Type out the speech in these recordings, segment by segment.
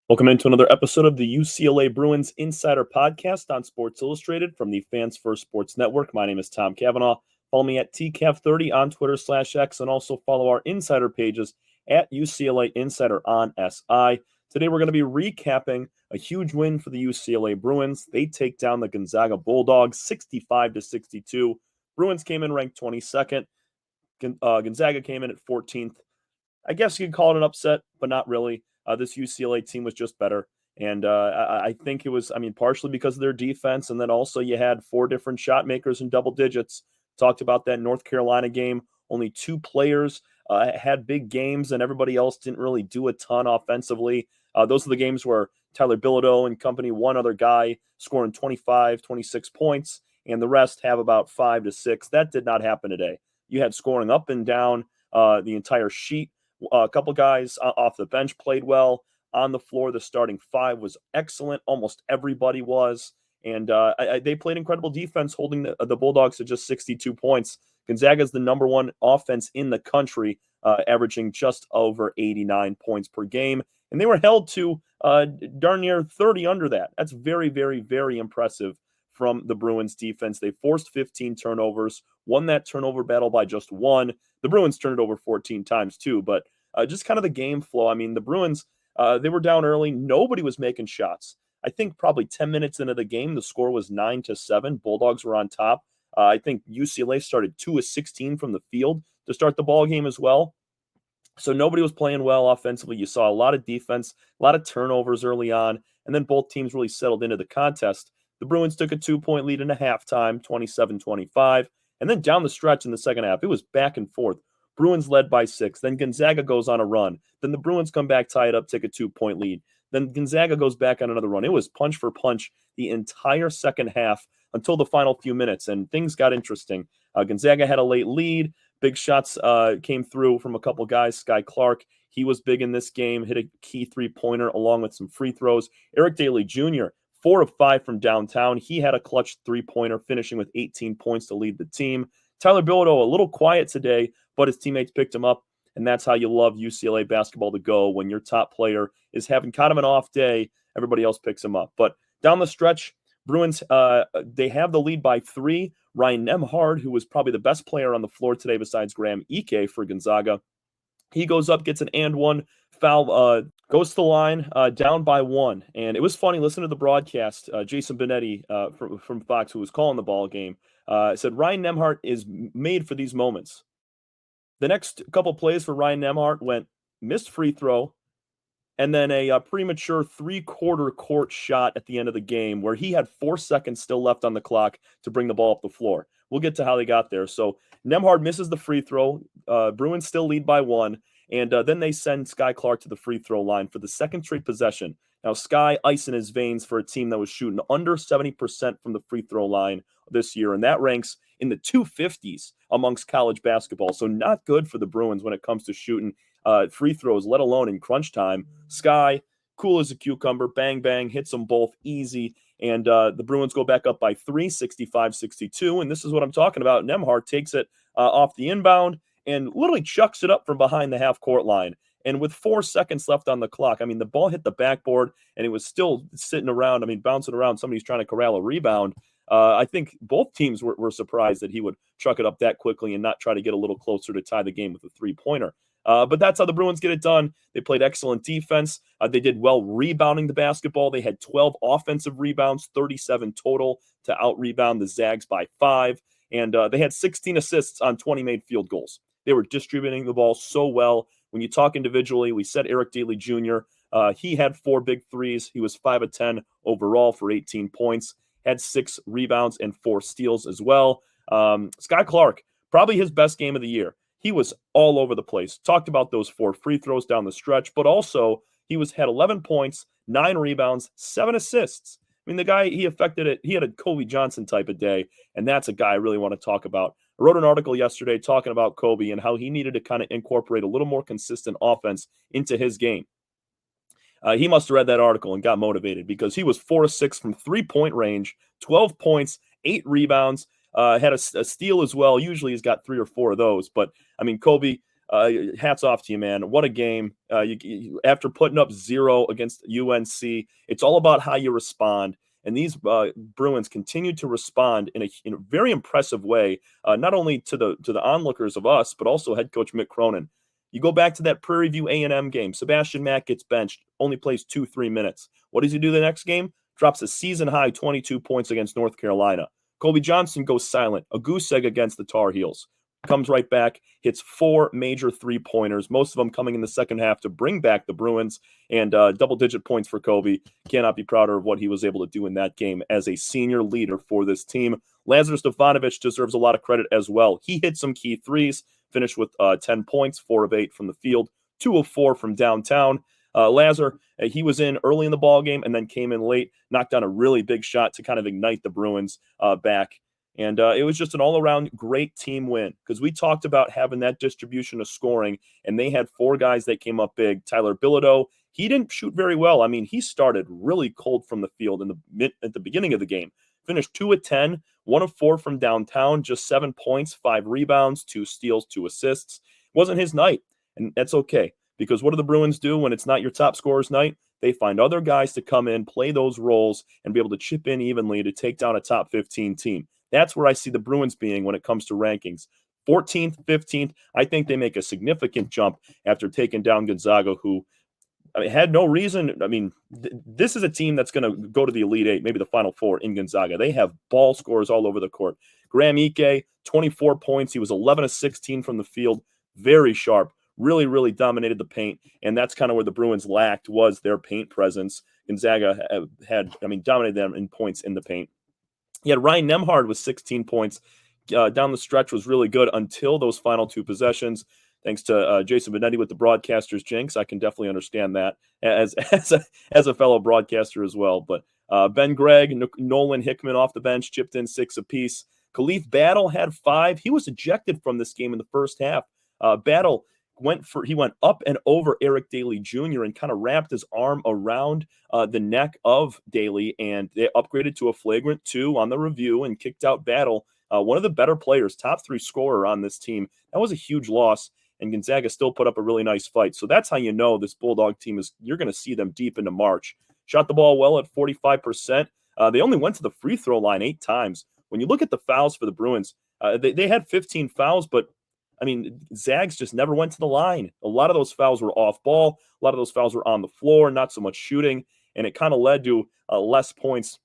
Welcome into another episode of the UCLA Bruins Insider Podcast on Sports Illustrated from the Fans First Sports Network. My name is Tom Cavanaugh. Follow me at TCAV30 on Twitter/X, and also follow our insider pages at UCLA Insider on SI. Today we're going to be recapping a huge win for the UCLA Bruins. They take down the Gonzaga Bulldogs 65-62. Bruins came in ranked 22nd. Gonzaga came in at 14th. I guess you could call it an upset, but not really. This UCLA team was just better. And I think it was, partially because of their defense. And then also you had four different shot makers in double digits. Talked about that North Carolina game. Only two players had big games, and everybody else didn't really do a ton offensively. Those are the games where Tyler Bilodeau and company, one other guy, scoring 25, 26 points, and the rest have about 5 to 6. That did not happen today. You had scoring up and down the entire sheet. A couple guys off the bench played well. On the floor, the starting five was excellent. Almost everybody was. And they played incredible defense, holding the Bulldogs to just 62 points. Gonzaga is the number one offense in the country, averaging just over 89 points per game. And they were held to darn near 30 under that. That's very, very, very impressive from the Bruins defense. They forced 15 turnovers, won that turnover battle by just one. The Bruins turned it over 14 times too, but just kind of the game flow. The Bruins, they were down early. Nobody was making shots. I think probably 10 minutes into the game, the score was 9-7. Bulldogs were on top. I think UCLA started 2 of 16 from the field to start the ball game as well. So nobody was playing well offensively. You saw a lot of defense, a lot of turnovers early on, and then both teams really settled into the contest. The Bruins took a 2-point lead in a halftime, 27-25, and then down the stretch in the second half, it was back and forth. Bruins led by 6. Then Gonzaga goes on a run. Then the Bruins come back, tie it up, take a 2-point lead. Then Gonzaga goes back on another run. It was punch for punch the entire second half until the final few minutes, and things got interesting. Gonzaga had a late lead. Big shots came through from a couple guys. Sky Clark, he was big in this game, hit a key three-pointer along with some free throws. Eric Daly Jr., 4 of 5 from downtown. He had a clutch three-pointer, finishing with 18 points to lead the team. Tyler Bilodeau, a little quiet today, but his teammates picked him up, and that's how you love UCLA basketball to go. When your top player is having kind of an off day, everybody else picks him up. But down the stretch, Bruins, they have the lead by 3. Ryan Nembhard, who was probably the best player on the floor today besides Graham Ike for Gonzaga, he goes up, gets an and one foul, goes to the line, down by 1. And it was funny, listen to the broadcast. Jason Benetti from Fox, who was calling the ball game, said Ryan Nembhard is made for these moments. The next couple plays for Ryan Nembhard went missed free throw, and then a premature three-quarter court shot at the end of the game where he had 4 seconds still left on the clock to bring the ball up the floor. We'll get to how they got there. So Nembhard misses the free throw. Bruins still lead by 1. And then they send Sky Clark to the free throw line for the second straight possession. Now, Sky ice in his veins for a team that was shooting under 70% from the free throw line this year. And that ranks in the 250s amongst college basketball. So not good for the Bruins when it comes to shooting free throws, let alone in crunch time. Sky, cool as a cucumber, bang, bang, hits them both easy. And the Bruins go back up by 3, 65-62. And this is what I'm talking about. Nembhard takes it off the inbound and literally chucks it up from behind the half-court line. And with 4 seconds left on the clock, the ball hit the backboard, and it was still sitting around, bouncing around. Somebody's trying to corral a rebound. I think both teams were surprised that he would chuck it up that quickly and not try to get a little closer to tie the game with a three-pointer. But that's how the Bruins get it done. They played excellent defense. They did well rebounding the basketball. They had 12 offensive rebounds, 37 total to out-rebound the Zags by 5. And they had 16 assists on 20 made field goals. They were distributing the ball so well. When you talk individually, we said Eric Daly Jr., he had 4 big threes. He was 5 of 10 overall for 18 points, had 6 rebounds and 4 steals as well. Sky Clark, probably his best game of the year. He was all over the place. Talked about those 4 free throws down the stretch, but also he had 11 points, 9 rebounds, 7 assists. The guy, he affected it. He had a Kobe Johnson type of day, and that's a guy I really want to talk about. I wrote an article yesterday talking about Kobe and how he needed to kind of incorporate a little more consistent offense into his game. He must have read that article and got motivated because he was 4 of 6 from three-point range, 12 points, 8 rebounds, had a steal as well. Usually he's got 3 or 4 of those. But, Kobe, hats off to you, man. What a game. After putting up 0 against UNC, it's all about how you respond. And these Bruins continue to respond in a very impressive way, not only to the onlookers of us, but also head coach Mick Cronin. You go back to that Prairie View A&M game. Sebastian Mack gets benched, only plays 2-3 minutes. What does he do the next game? Drops a season-high 22 points against North Carolina. Kobe Johnson goes silent, a goose egg against the Tar Heels. Comes right back, hits 4 major three-pointers, most of them coming in the second half to bring back the Bruins, and double-digit points for Kobe. Cannot be prouder of what he was able to do in that game as a senior leader for this team. Lazar Stefanovic deserves a lot of credit as well. He hit some key threes, finished with 10 points, 4 of 8 from the field, 2 of 4 from downtown. Lazar, he was in early in the ball game and then came in late, knocked down a really big shot to kind of ignite the Bruins back. And it was just an all-around great team win because we talked about having that distribution of scoring, and they had 4 guys that came up big. Tyler Bilodeau, he didn't shoot very well. I mean, he started really cold from the field at the beginning of the game. Finished 2 of 10, 1 of 4 from downtown, just 7 points, 5 rebounds, 2 steals, 2 assists. Wasn't his night, and that's okay because what do the Bruins do when it's not your top scorer's night? They find other guys to come in, play those roles, and be able to chip in evenly to take down a top 15 team. That's where I see the Bruins being when it comes to rankings. 14th, 15th, I think they make a significant jump after taking down Gonzaga, who had no reason. I mean, this is a team that's going to go to the Elite Eight, maybe the Final Four in Gonzaga. They have ball scorers all over the court. Graham Ike, 24 points. He was 11 of 16 from the field. Very sharp. Really, really dominated the paint, and that's kind of where the Bruins lacked was their paint presence. Gonzaga dominated them in points in the paint. He had Ryan Nembhard with 16 points. Down the stretch was really good until those final 2 possessions. Thanks to Jason Benetti with the broadcaster's jinx. I can definitely understand that as a fellow broadcaster as well. But Ben Gregg, Nolan Hickman off the bench, chipped in 6 apiece. Khalif Battle had 5. He was ejected from this game in the first half. Battle went up and over Eric Daly Jr. and kind of wrapped his arm around the neck of Daly, and they upgraded to a flagrant 2 on the review and kicked out Battle, one of the better players, top 3 scorer on this team. That was a huge loss, and Gonzaga still put up a really nice fight. So that's how you know this Bulldog team you're going to see them deep into March. Shot the ball well at 45%. They only went to the free throw line 8 times. When you look at the fouls for the Bruins, they had 15 fouls, but I mean, Zags just never went to the line. A lot of those fouls were off ball. A lot of those fouls were on the floor, not so much shooting. And it kind of led to less points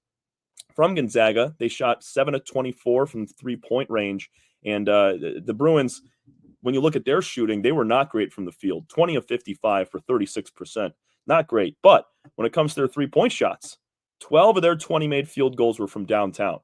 from Gonzaga. They shot 7 of 24 from the 3-point range. And the Bruins, when you look at their shooting, they were not great from the field. 20 of 55 for 36%. Not great. But when it comes to their 3-point shots, 12 of their 20 made field goals were from downtown.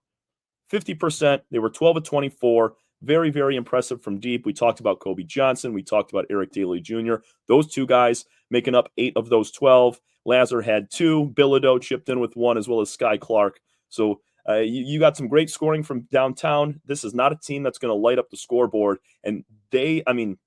50%. They were 12 of 24. Very, very impressive from deep. We talked about Kobe Johnson. We talked about Eric Daly Jr. Those 2 guys making up 8 of those 12. Lazar had 2. Bilodeau chipped in with 1, as well as Sky Clark. So you got some great scoring from downtown. This is not a team that's going to light up the scoreboard. And they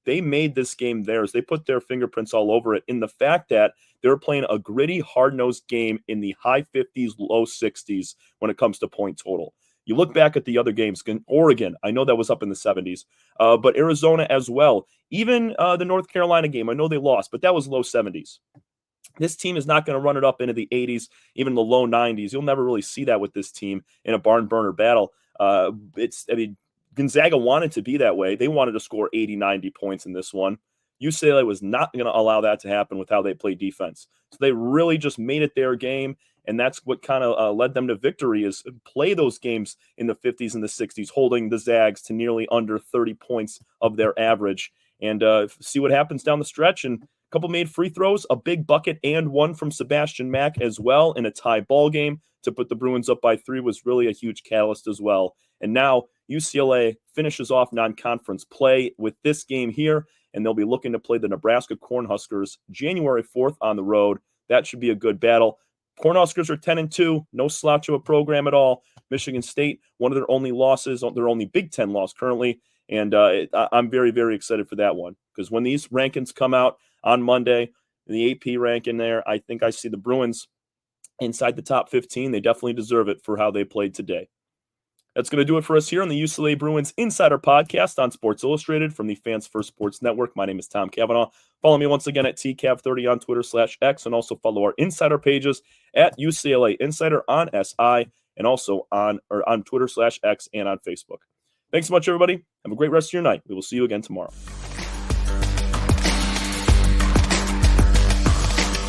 made this game theirs. They put their fingerprints all over it in the fact that they're playing a gritty, hard-nosed game in the high 50s, low 60s when it comes to point total. You look back at the other games, Oregon, I know that was up in the 70s, but Arizona as well. Even the North Carolina game, I know they lost, but that was low 70s. This team is not going to run it up into the 80s, even the low 90s. You'll never really see that with this team in a barn burner battle. Gonzaga wanted to be that way. They wanted to score 80, 90 points in this one. UCLA was not going to allow that to happen with how they play defense. So they really just made it their game. And that's what kind of led them to victory is play those games in the 50s and the 60s, holding the Zags to nearly under 30 points of their average. And see what happens down the stretch. And a couple made free throws, a big bucket and 1 from Sebastian Mack as well in a tie ball game to put the Bruins up by 3 was really a huge catalyst as well. And now UCLA finishes off non-conference play with this game here, and they'll be looking to play the Nebraska Cornhuskers January 4th on the road. That should be a good battle. Cornhuskers are 10-2, no slouch of a program at all. Michigan State, one of their only losses, their only Big Ten loss currently, and I'm very, very excited for that one because when these rankings come out on Monday, the AP ranking there, I think I see the Bruins inside the top 15. They definitely deserve it for how they played today. That's going to do it for us here on the UCLA Bruins Insider Podcast on Sports Illustrated from the Fans First Sports Network. My name is Tom Cavanaugh. Follow me once again at TCAV30 on Twitter/X, and also follow our insider pages at UCLA Insider on SI, and also on Twitter/X and on Facebook. Thanks so much, everybody. Have a great rest of your night. We will see you again tomorrow.